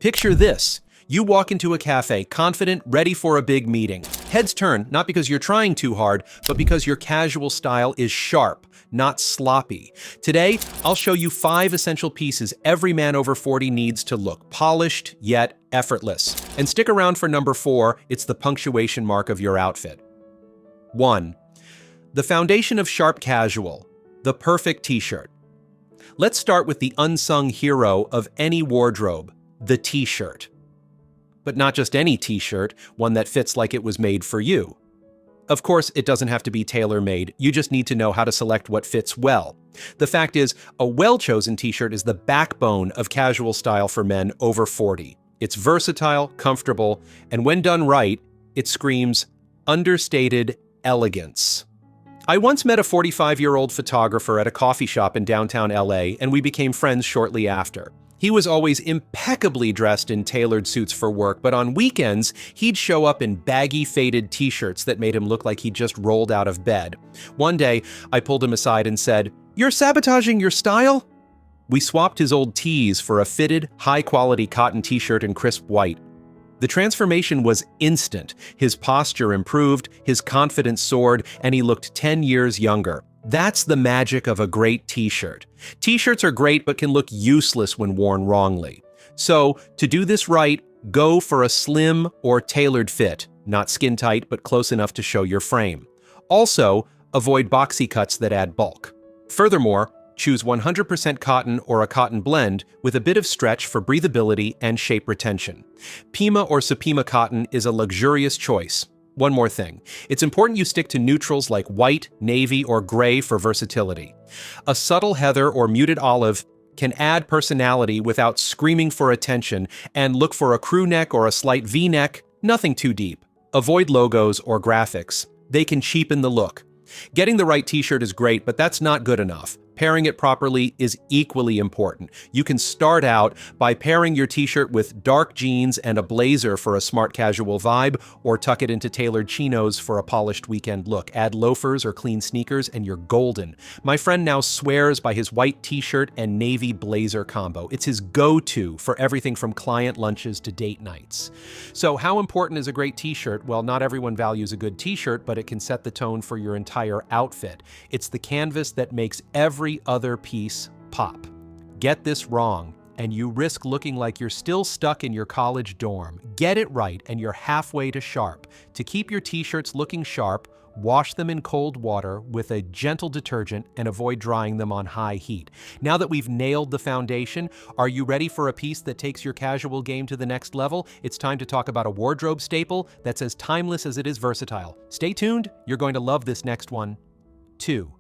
Picture this. You walk into a cafe, confident, ready for a big meeting. Heads turn, not because you're trying too hard, but because your casual style is sharp, not sloppy. Today, I'll show you 5 essential pieces every man over 40 needs to look polished, yet effortless. And stick around for number 4, it's the punctuation mark of your outfit. 1. The foundation of sharp casual, the perfect t-shirt. Let's start with the unsung hero of any wardrobe, the t-shirt. But not just any t-shirt, one that fits like it was made for you. Of course, it doesn't have to be tailor-made, you just need to know how to select what fits well. The fact is, a well-chosen t-shirt is the backbone of casual style for men over 40. It's versatile, comfortable, and when done right, it screams understated elegance. I once met a 45-year-old photographer at a coffee shop in downtown LA, and we became friends shortly after. He was always impeccably dressed in tailored suits for work, but on weekends, he'd show up in baggy, faded t-shirts that made him look like he just rolled out of bed. One day, I pulled him aside and said, "You're sabotaging your style?" We swapped his old tees for a fitted, high-quality cotton t-shirt in crisp white. The transformation was instant. His posture improved, his confidence soared, and he looked 10 years younger. That's the magic of a great t-shirt. T-shirts are great but can look useless when worn wrongly. So, to do this right, go for a slim or tailored fit, not skin tight but close enough to show your frame. Also, avoid boxy cuts that add bulk. Furthermore, choose 100% cotton or a cotton blend with a bit of stretch for breathability and shape retention. Pima or Supima cotton is a luxurious choice. One more thing. It's important you stick to neutrals like white, navy, or gray for versatility. A subtle heather or muted olive can add personality without screaming for attention, and look for a crew neck or a slight V-neck, nothing too deep. Avoid logos or graphics. They can cheapen the look. Getting the right t-shirt is great, but that's not good enough. Pairing it properly is equally important. You can start out by pairing your t-shirt with dark jeans and a blazer for a smart casual vibe, or tuck it into tailored chinos for a polished weekend look. Add loafers or clean sneakers and you're golden. My friend now swears by his white t-shirt and navy blazer combo. It's his go-to for everything from client lunches to date nights. So how important is a great t-shirt? Well, not everyone values a good t-shirt, but it can set the tone for your entire outfit. It's the canvas that makes every other piece pop. Get this wrong, and you risk looking like you're still stuck in your college dorm. Get it right, and you're halfway to sharp. To keep your t-shirts looking sharp, wash them in cold water with a gentle detergent and avoid drying them on high heat. Now that we've nailed the foundation, are you ready for a piece that takes your casual game to the next level? It's time to talk about a wardrobe staple that's as timeless as it is versatile. Stay tuned, you're going to love this next one. 2.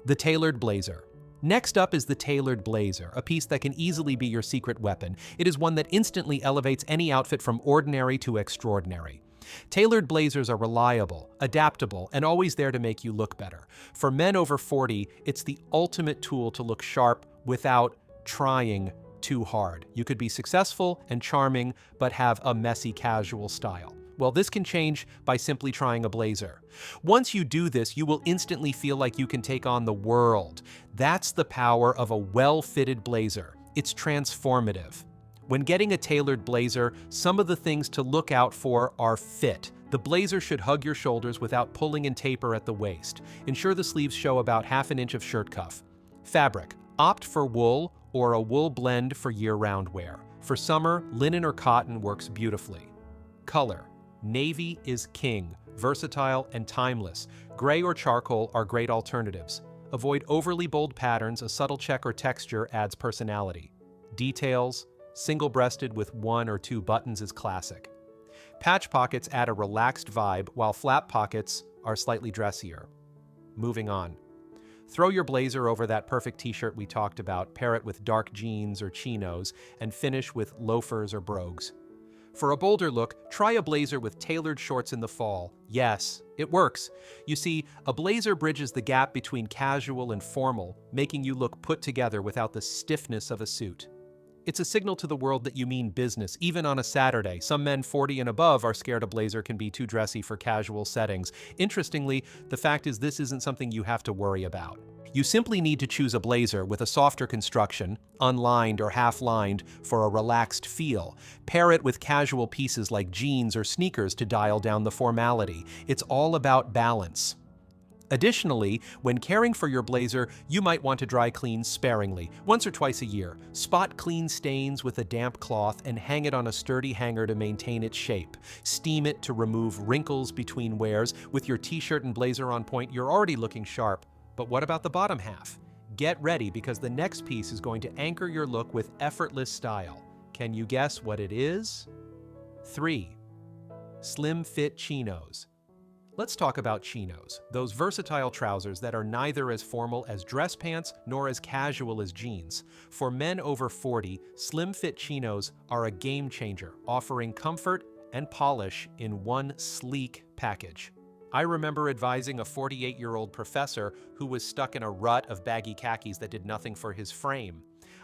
The tailored blazer. Next up is the tailored blazer, a piece that can easily be your secret weapon. It is one that instantly elevates any outfit from ordinary to extraordinary. Tailored blazers are reliable, adaptable, and always there to make you look better. For men over 40, it's the ultimate tool to look sharp without trying too hard. You could be successful and charming, but have a messy casual style. Well, this can change by simply trying a blazer. Once you do this, you will instantly feel like you can take on the world. That's the power of a well-fitted blazer. It's transformative. When getting a tailored blazer, some of the things to look out for are fit. The blazer should hug your shoulders without pulling and taper at the waist. Ensure the sleeves show about ½ an inch of shirt cuff. Fabric. Opt for wool or a wool blend for year-round wear. For summer, linen or cotton works beautifully. Color. Navy is king, versatile and timeless. Gray or charcoal are great alternatives. Avoid overly bold patterns, a subtle check or texture adds personality. Details, single-breasted with 1 or 2 buttons is classic. Patch pockets add a relaxed vibe, while flap pockets are slightly dressier. Moving on. Throw your blazer over that perfect t-shirt we talked about, pair it with dark jeans or chinos, and finish with loafers or brogues. For a bolder look, try a blazer with tailored shorts in the fall. Yes, it works. You see, a blazer bridges the gap between casual and formal, making you look put together without the stiffness of a suit. It's a signal to the world that you mean business, even on a Saturday. Some men 40 and above are scared a blazer can be too dressy for casual settings. Interestingly, the fact is this isn't something you have to worry about. You simply need to choose a blazer with a softer construction, unlined or half-lined, for a relaxed feel. Pair it with casual pieces like jeans or sneakers to dial down the formality. It's all about balance. Additionally, when caring for your blazer, you might want to dry clean sparingly, once or twice a year. Spot clean stains with a damp cloth and hang it on a sturdy hanger to maintain its shape. Steam it to remove wrinkles between wears. With your t-shirt and blazer on point, you're already looking sharp. But what about the bottom half? Get ready, because the next piece is going to anchor your look with effortless style. Can you guess what it is? 3. Slim fit chinos. Let's talk about chinos, those versatile trousers that are neither as formal as dress pants nor as casual as jeans. For men over 40, slim fit chinos are a game changer, offering comfort and polish in one sleek package. I remember advising a 48-year-old professor who was stuck in a rut of baggy khakis that did nothing for his frame.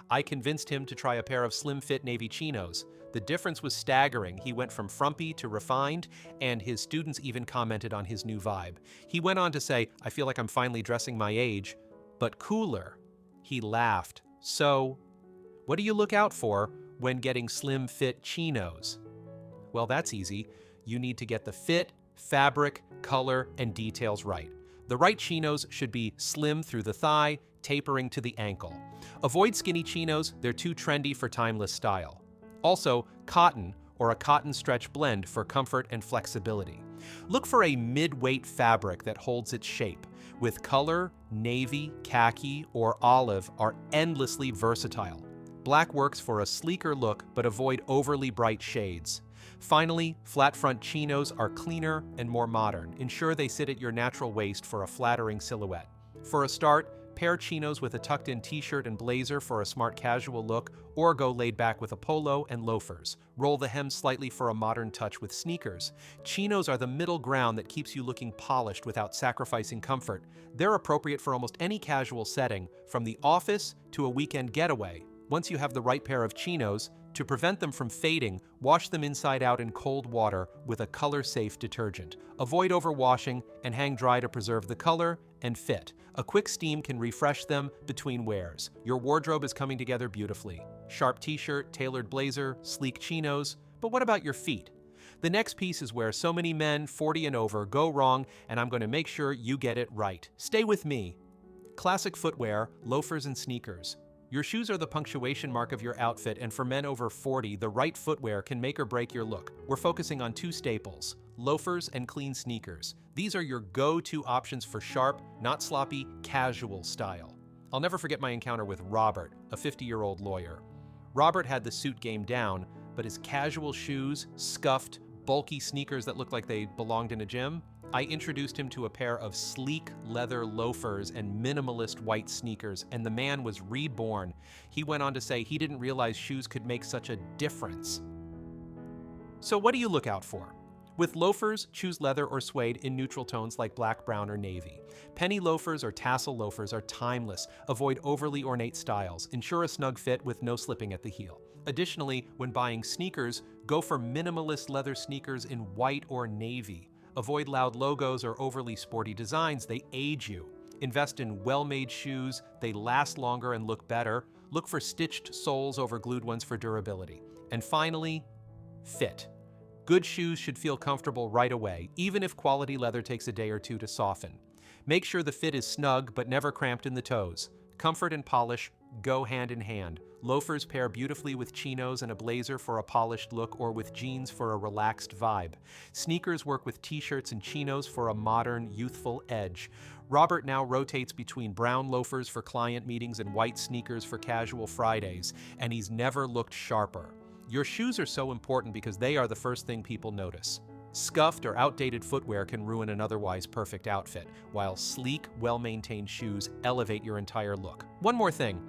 I convinced him to try a pair of slim-fit navy chinos. The difference was staggering. He went from frumpy to refined, and his students even commented on his new vibe. He went on to say, "I feel like I'm finally dressing my age, but cooler." He laughed. So, what do you look out for when getting slim-fit chinos? Well, that's easy. You need to get the fit, fabric, color, and details right. The right chinos should be slim through the thigh, tapering to the ankle. Avoid skinny chinos, they're too trendy for timeless style. Also, cotton or a cotton stretch blend for comfort and flexibility. Look for a mid-weight fabric that holds its shape. With color, navy, khaki, or olive are endlessly versatile. Black works for a sleeker look, but avoid overly bright shades. Finally, flat front chinos are cleaner and more modern. Ensure they sit at your natural waist for a flattering silhouette. For a start, pair chinos with a tucked-in t-shirt and blazer for a smart casual look, or go laid back with a polo and loafers. Roll the hem slightly for a modern touch with sneakers. Chinos are the middle ground that keeps you looking polished without sacrificing comfort. They're appropriate for almost any casual setting, from the office to a weekend getaway. Once you have the right pair of chinos, to prevent them from fading, wash them inside out in cold water with a color-safe detergent. Avoid overwashing and hang dry to preserve the color and fit. A quick steam can refresh them between wears. Your wardrobe is coming together beautifully. Sharp t-shirt, tailored blazer, sleek chinos. But what about your feet? The next piece is where so many men 40 and over go wrong, and I'm going to make sure you get it right. Stay with me. Classic footwear, loafers and sneakers. Your shoes are the punctuation mark of your outfit, and for men over 40, the right footwear can make or break your look. We're focusing on two staples: loafers and clean sneakers. These are your go-to options for sharp, not sloppy, casual style. I'll never forget my encounter with Robert, a 50-year-old lawyer. Robert had the suit game down, but his casual shoes, scuffed, bulky sneakers that looked like they belonged in a gym, I introduced him to a pair of sleek leather loafers and minimalist white sneakers, and the man was reborn. He went on to say he didn't realize shoes could make such a difference. So what do you look out for? With loafers, choose leather or suede in neutral tones like black, brown, or navy. Penny loafers or tassel loafers are timeless. Avoid overly ornate styles. Ensure a snug fit with no slipping at the heel. Additionally, when buying sneakers, go for minimalist leather sneakers in white or navy. Avoid loud logos or overly sporty designs, they age you. Invest in well-made shoes, they last longer and look better. Look for stitched soles over glued ones for durability. And finally, fit. Good shoes should feel comfortable right away, even if quality leather takes a day or two to soften. Make sure the fit is snug but never cramped in the toes. Comfort and polish go hand in hand. Loafers pair beautifully with chinos and a blazer for a polished look, or with jeans for a relaxed vibe. Sneakers work with t-shirts and chinos for a modern, youthful edge. Robert now rotates between brown loafers for client meetings and white sneakers for casual Fridays, and he's never looked sharper. Your shoes are so important because they are the first thing people notice. Scuffed or outdated footwear can ruin an otherwise perfect outfit, while sleek, well-maintained shoes elevate your entire look. One more thing.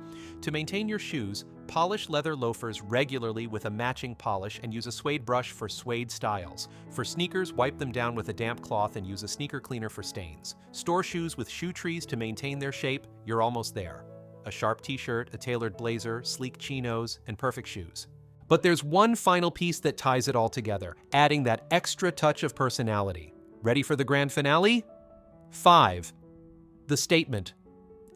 To maintain your shoes, polish leather loafers regularly with a matching polish and use a suede brush for suede styles. For sneakers, wipe them down with a damp cloth and use a sneaker cleaner for stains. Store shoes with shoe trees to maintain their shape. You're almost there. a sharp t-shirt, a tailored blazer, sleek chinos, and perfect shoes. But there's one final piece that ties it all together, adding that extra touch of personality. Ready for the grand finale? 5. The statement.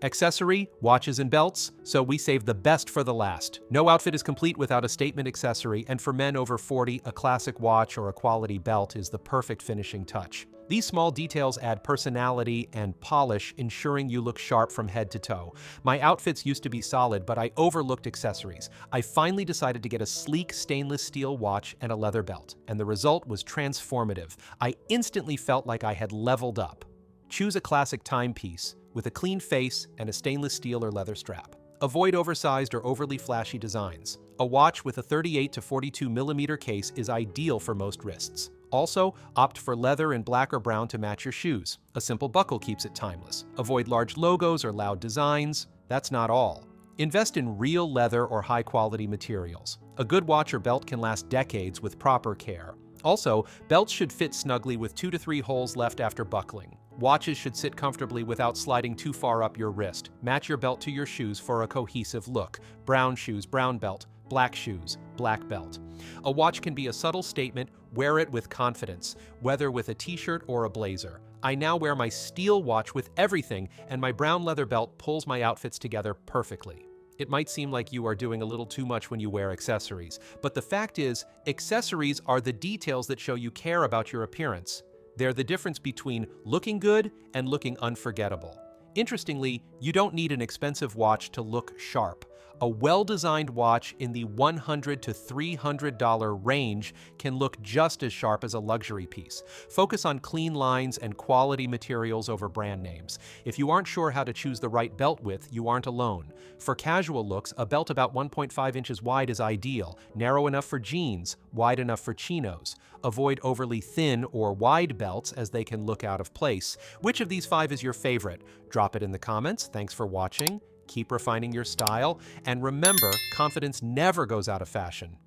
Accessory, watches and belts, so we save the best for the last. No outfit is complete without a statement accessory, and for men over 40, a classic watch or a quality belt is the perfect finishing touch. These small details add personality and polish, ensuring you look sharp from head to toe. My outfits used to be solid, but I overlooked accessories. I finally decided to get a sleek stainless steel watch and a leather belt, and the result was transformative. I instantly felt like I had leveled up. Choose a classic timepiece with a clean face and a stainless steel or leather strap. Avoid oversized or overly flashy designs. A watch with a 38 to 42 millimeter case is ideal for most wrists. Also, opt for leather in black or brown to match your shoes. A simple buckle keeps it timeless. Avoid large logos or loud designs. That's not all. Invest in real leather or high-quality materials. A good watch or belt can last decades with proper care. Also, belts should fit snugly with 2 to 3 holes left after buckling. Watches should sit comfortably without sliding too far up your wrist. Match your belt to your shoes for a cohesive look. Brown shoes, brown belt. Black shoes, black belt. A watch can be a subtle statement. Wear it with confidence, whether with a t-shirt or a blazer. I now wear my steel watch with everything, and my brown leather belt pulls my outfits together perfectly. It might seem like you are doing a little too much when you wear accessories, but the fact is, accessories are the details that show you care about your appearance. They're the difference between looking good and looking unforgettable. Interestingly, you don't need an expensive watch to look sharp. A well-designed watch in the $100 to $300 range can look just as sharp as a luxury piece. Focus on clean lines and quality materials over brand names. If you aren't sure how to choose the right belt width, you aren't alone. For casual looks, a belt about 1.5 inches wide is ideal, narrow enough for jeans, wide enough for chinos. Avoid overly thin or wide belts as they can look out of place. Which of these 5 is your favorite? Drop it in the comments. Thanks for watching. Keep refining your style, and remember, confidence never goes out of fashion.